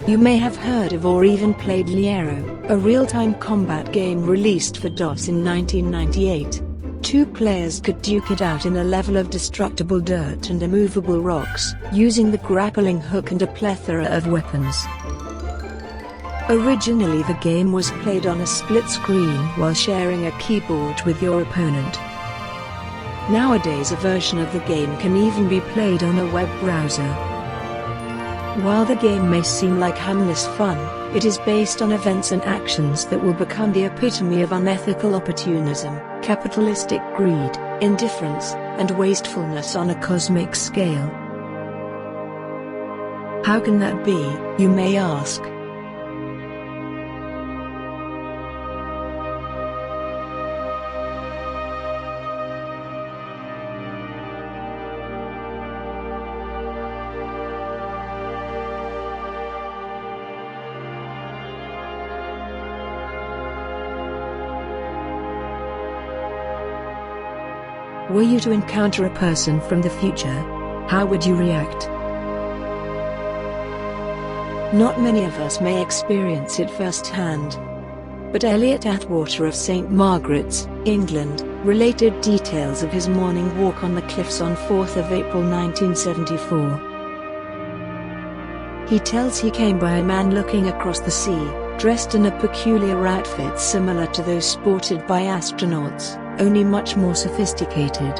You may have heard of or even played Liero, a real-time combat game released for DOS in 1998. Two players could duke it out in a level of destructible dirt and immovable rocks, using the grappling hook and a plethora of weapons. Originally the game was played on a split screen while sharing a keyboard with your opponent. Nowadays a version of the game can even be played on a web browser. While the game may seem like harmless fun, it is based on events and actions that will become the epitome of unethical opportunism, capitalistic greed, indifference, and wastefulness on a cosmic scale. How can that be, you may ask? Were you to encounter a person from the future, how would you react? Not many of us may experience it firsthand. But Elliot Atwater of St. Margaret's, England, related details of his morning walk on the cliffs on 4th of April 1974. He tells he came by a man looking across the sea, dressed in a peculiar outfit similar to those sported by astronauts, only much more sophisticated.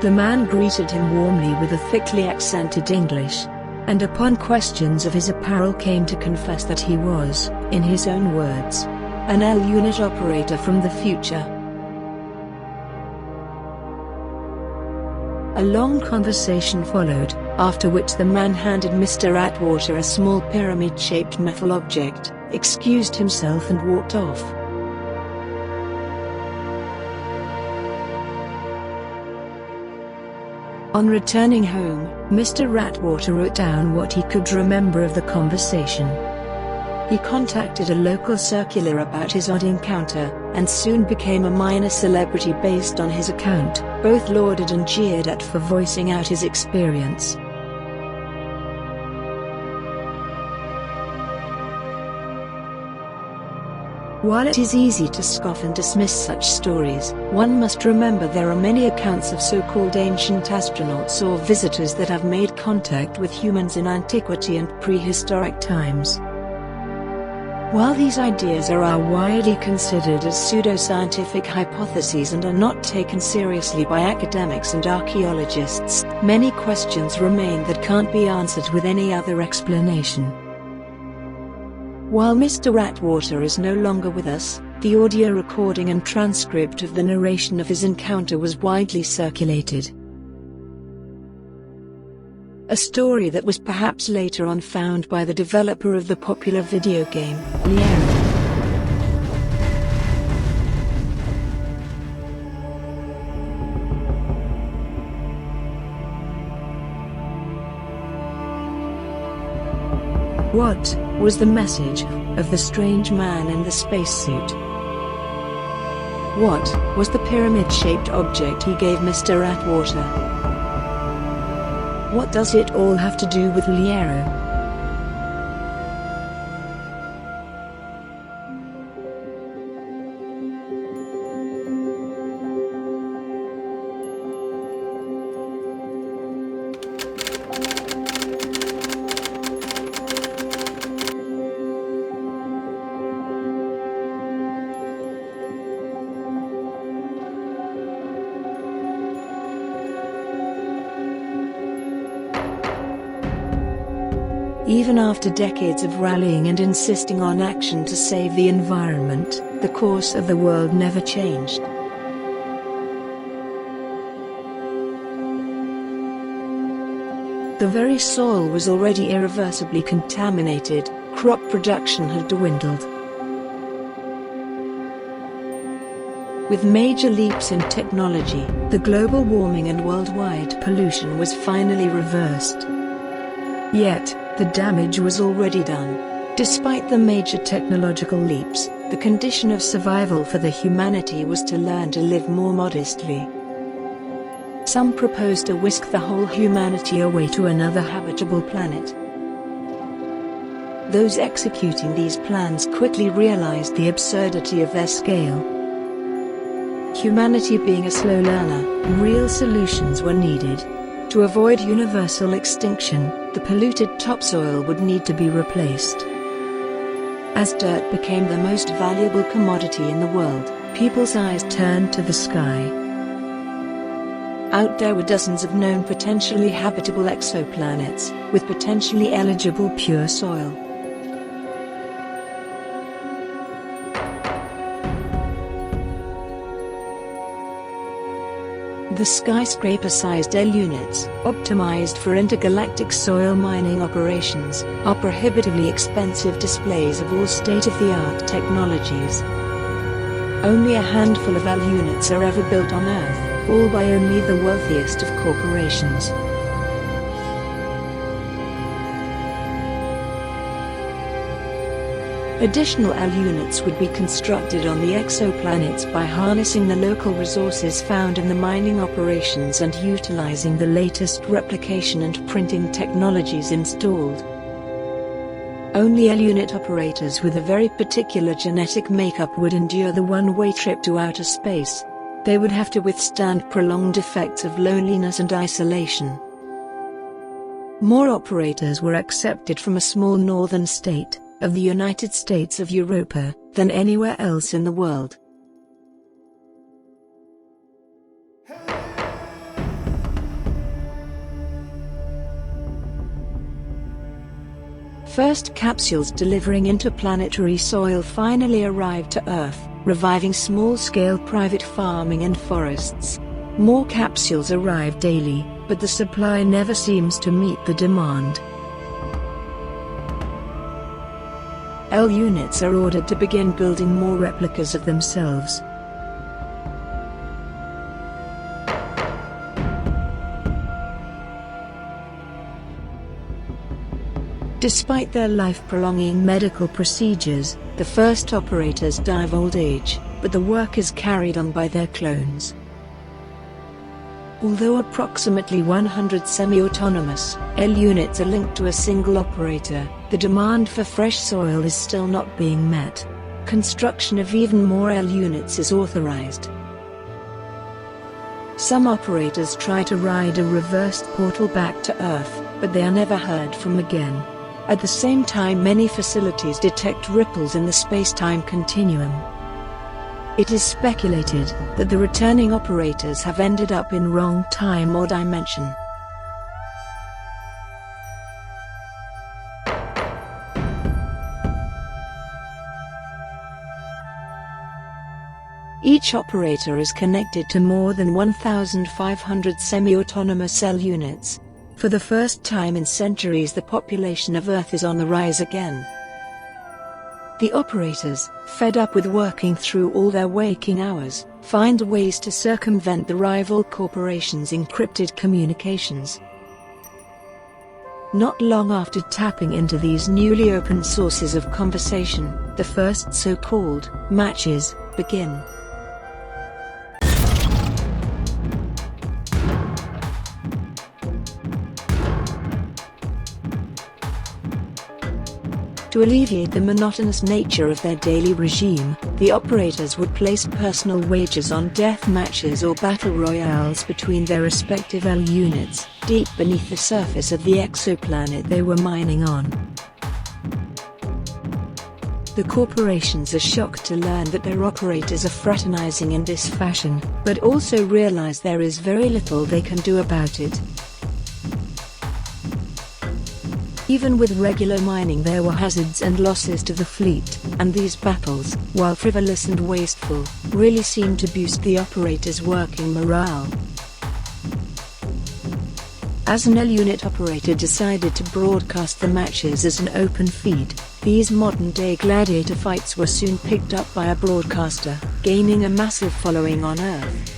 The man greeted him warmly with a thickly accented English, and upon questions of his apparel came to confess that he was, in his own words, an L-unit operator from the future. A long conversation followed, after which the man handed Mr. Atwater a small pyramid-shaped metal object, excused himself and walked off. On returning home, Mr. Atwater wrote down what he could remember of the conversation. He contacted a local circular about his odd encounter, and soon became a minor celebrity based on his account, both lauded and jeered at for voicing out his experience. While it is easy to scoff and dismiss such stories, one must remember there are many accounts of so-called ancient astronauts or visitors that have made contact with humans in antiquity and prehistoric times. While these ideas are widely considered as pseudoscientific hypotheses and are not taken seriously by academics and archaeologists, many questions remain that can't be answered with any other explanation. While Mr. Atwater is no longer with us, the audio recording and transcript of the narration of his encounter was widely circulated. A story that was perhaps later on found by the developer of the popular video game, Liero. What was the message of the strange man in the spacesuit? What was the pyramid-shaped object he gave Mr. Atwater? What does it all have to do with Liero? Even after decades of rallying and insisting on action to save the environment, the course of the world never changed. The very soil was already irreversibly contaminated, crop production had dwindled. With major leaps in technology, the global warming and worldwide pollution was finally reversed. Yet, the damage was already done. Despite the major technological leaps, The condition of survival for the humanity was to learn to live more modestly. Some proposed to whisk the whole humanity away to another habitable planet. Those executing these plans quickly realized the absurdity of their scale. Humanity being a slow learner, real solutions were needed. To avoid universal extinction, the polluted topsoil would need to be replaced. As dirt became the most valuable commodity in the world, people's eyes turned to the sky. Out there were dozens of known potentially habitable exoplanets, with potentially eligible pure soil. The skyscraper-sized L units, optimized for intergalactic soil mining operations, are prohibitively expensive displays of all state-of-the-art technologies. Only a handful of L units are ever built on Earth, all by only the wealthiest of corporations. Additional L units would be constructed on the exoplanets by harnessing the local resources found in the mining operations and utilizing the latest replication and printing technologies installed. Only L unit operators with a very particular genetic makeup would endure the one-way trip to outer space. They would have to withstand prolonged effects of loneliness and isolation. More operators were accepted from a small northern state of the United States of Europa than anywhere else in the world. First capsules delivering interplanetary soil finally arrived to Earth, reviving small-scale private farming and forests. More capsules arrive daily, but the supply never seems to meet the demand. L units are ordered to begin building more replicas of themselves. Despite their life-prolonging medical procedures, the first operators die of old age, but the work is carried on by their clones. Although approximately 100 semi-autonomous L units are linked to a single operator, the demand for fresh soil is still not being met. Construction of even more L units is authorized. Some operators try to ride a reversed portal back to Earth, but they are never heard from again. At the same time, many facilities detect ripples in the space-time continuum. It is speculated that the returning operators have ended up in wrong time or dimension. Each operator is connected to more than 1,500 semi-autonomous L units. For the first time in centuries, the population of Earth is on the rise again. The operators, fed up with working through all their waking hours, find ways to circumvent the rival corporations' encrypted communications. Not long after tapping into these newly opened sources of conversation, the first so-called matches begin. To alleviate the monotonous nature of their daily regime, the operators would place personal wagers on death matches or battle royales between their respective L units, deep beneath the surface of the exoplanet they were mining on. The corporations are shocked to learn that their operators are fraternizing in this fashion, but also realize there is very little they can do about it. Even with regular mining, there were hazards and losses to the fleet, and these battles, while frivolous and wasteful, really seemed to boost the operators' working morale. As an L unit operator decided to broadcast the matches as an open feed, these modern-day gladiator fights were soon picked up by a broadcaster, gaining a massive following on Earth.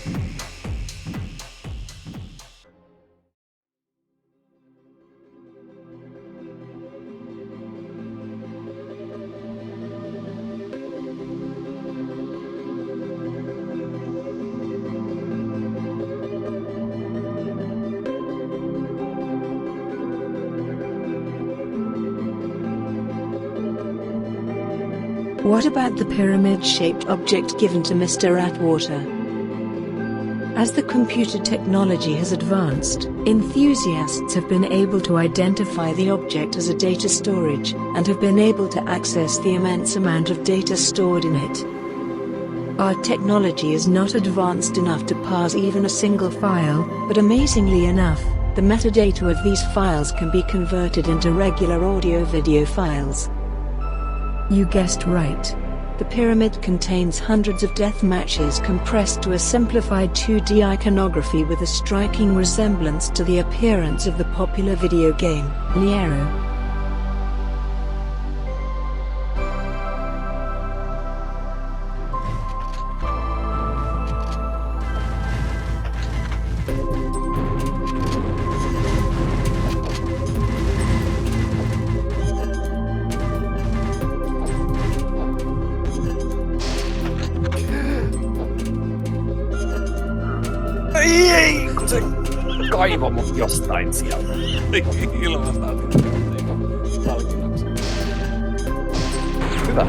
What about the pyramid-shaped object given to Mr. Atwater? As the computer technology has advanced, enthusiasts have been able to identify the object as a data storage, and have been able to access the immense amount of data stored in it. Our technology is not advanced enough to parse even a single file, but amazingly enough, the metadata of these files can be converted into regular audio-video files. You guessed right. The pyramid contains hundreds of death matches compressed to a simplified 2D iconography with a striking resemblance to the appearance of the popular video game, Liero. Ei, kun se kaivoi mut jostain sieltä. Ilmastautin palkinnoksi. Hyvä.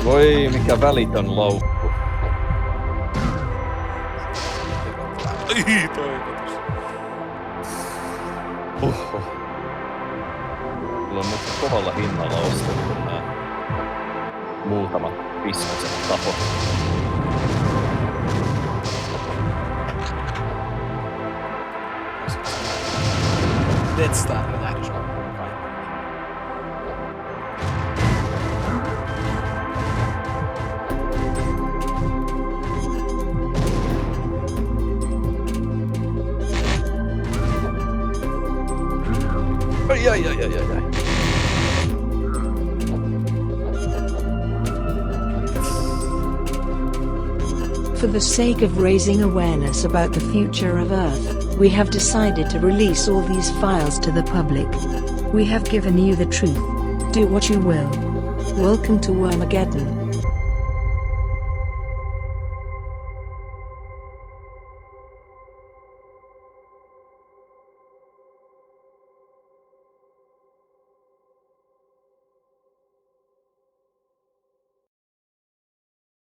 Voi mikä välitön loukku. Ei toivotus. Mulla on nyt kovalla hinnalla ostettu nää muutamat piskoiset tapot. Death Starin lähdösarvoa kaipaa. Ai. For the sake of raising awareness about the future of Earth, we have decided to release all these files to the public. We have given you the truth. Do what you will. Welcome to Wormageddon.